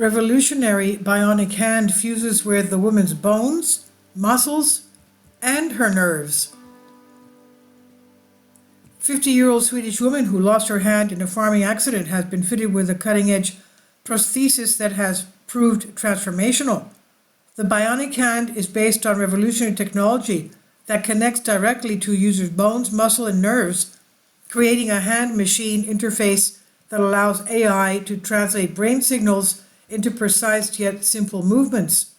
revolutionary bionic hand fuses with the woman's bones, muscles, and her nerves. 50-year-old Swedish woman who lost her hand in a farming accident has been fitted with a cutting-edge prosthesis that has proved transformational. The bionic hand is based on revolutionary technology that connects directly to users' bones, muscle, and nerves, creating a hand-machine interface that allows AI to translate brain signals into precise yet simple movements.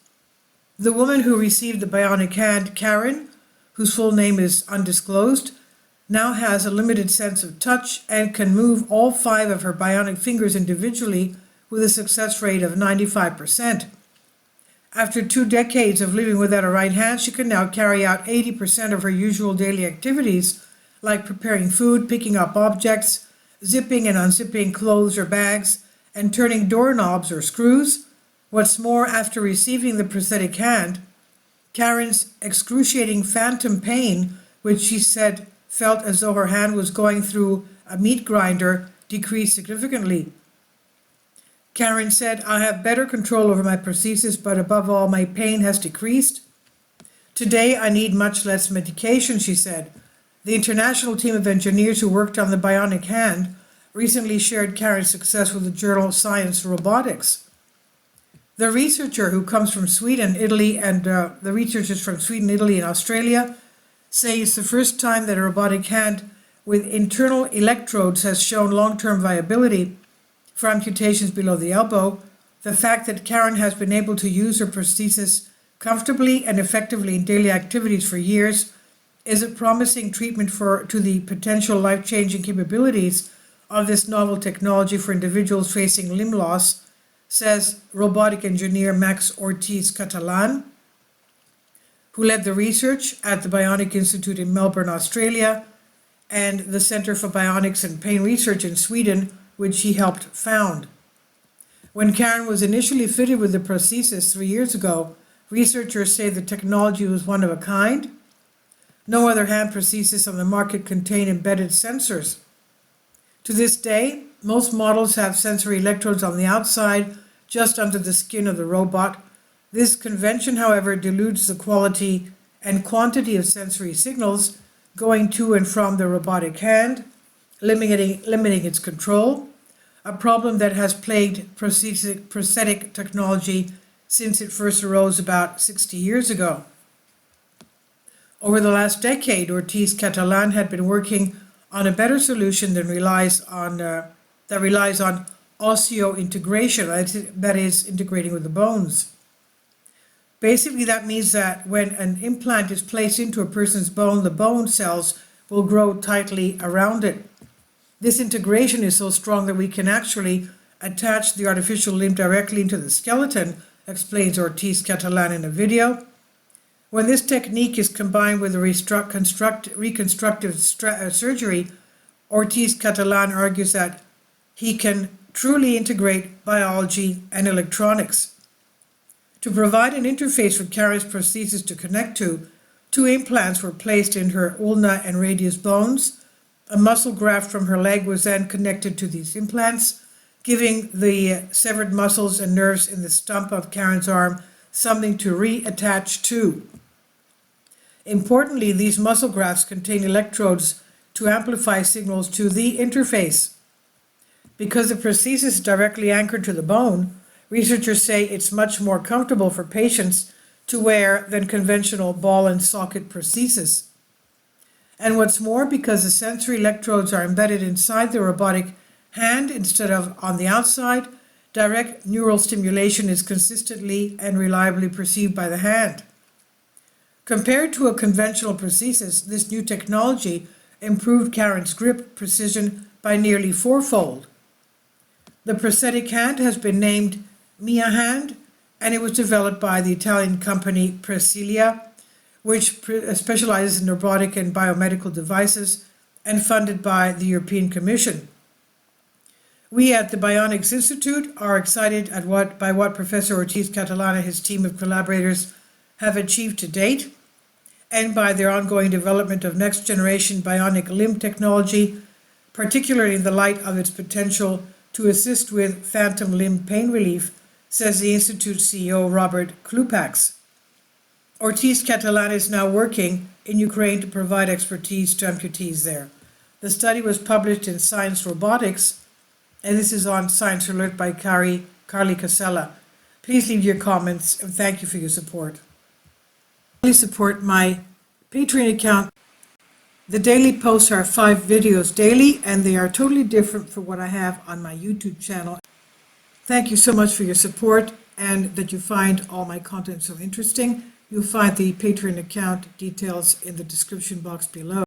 The woman who received the bionic hand, Karin, whose full name is undisclosed, now has a limited sense of touch and can move all 5 of her bionic fingers individually with a success rate of 95%. After 2 decades of living without a right hand, she can now carry out 80% of her usual daily activities, like preparing food, picking up objects, zipping and unzipping clothes or bags, and turning doorknobs or screws. What's more, after receiving the prosthetic hand, Karin's excruciating phantom pain, which she said felt as though her hand was going through a meat grinder, decreased significantly. Karin said, "I have better control over my prosthesis, but above all, my pain has decreased. Today, I need much less medication," she said. The international team of engineers who worked on the bionic hand recently shared Karin's success with the journal Science Robotics. The researcher who comes from Sweden, Italy, and the researchers from Sweden, Italy, and Australia say it's the first time that a robotic hand with internal electrodes has shown long-term viability for amputations below the elbow. The fact that Karin has been able to use her prosthesis comfortably and effectively in daily activities for years is a promising treatment to the potential life-changing capabilities of this novel technology for individuals facing limb loss, says robotic engineer Max Ortiz-Catalan, who led the research at the Bionics Institute in Melbourne, Australia, and the Center for Bionics and Pain Research in Sweden, which he helped found. When Karin was initially fitted with the prosthesis 3 years ago, researchers say the technology was one of a kind. No other hand prosthesis on the market contain embedded sensors. To this day, most models have sensory electrodes on the outside, just under the skin of the robot. This convention, however, dilutes the quality and quantity of sensory signals going to and from the robotic hand, limiting its control, a problem that has plagued prosthetic technology since it first arose about 60 years ago. Over the last decade, Ortiz-Catalan had been working on a better solution that relies on osseointegration, that is, integrating with the bones. Basically, that means that when an implant is placed into a person's bone, the bone cells will grow tightly around it. This integration is so strong that we can actually attach the artificial limb directly into the skeleton, explains Ortiz-Catalan in a video. When this technique is combined with reconstructive surgery, Ortiz-Catalan argues that he can truly integrate biology and electronics. To provide an interface for Karin's prosthesis to connect to, 2 implants were placed in her ulna and radius bones. A muscle graft from her leg was then connected to these implants, giving the severed muscles and nerves in the stump of Karin's arm something to reattach to. Importantly, these muscle grafts contain electrodes to amplify signals to the interface. Because the prosthesis is directly anchored to the bone, researchers say it's much more comfortable for patients to wear than conventional ball and socket prosthesis. And what's more, because the sensory electrodes are embedded inside the robotic hand instead of on the outside, direct neural stimulation is consistently and reliably perceived by the hand. Compared to a conventional prosthesis, this new technology improved Karin's grip precision by nearly 4-fold. The prosthetic hand has been named Mia Hand, and it was developed by the Italian company Presilia, which specializes in robotic and biomedical devices, and funded by the European Commission. We at the Bionics Institute are excited by what Professor Ortiz-Catalan and his team of collaborators have achieved to date, and by their ongoing development of next-generation bionic limb technology, particularly in the light of its potential to assist with phantom limb pain relief, says the Institute CEO Robert Klupacs. Ortiz Catalan is now working in Ukraine to provide expertise to amputees there. The study was published in Science Robotics, and this is on Science Alert by Carly Casella. Please leave your comments, and thank you for your support. Please support my Patreon account. The daily posts are 5 videos daily, and they are totally different from what I have on my YouTube channel. Thank you so much for your support and that you find all my content so interesting. You'll find the Patreon account details in the description box below.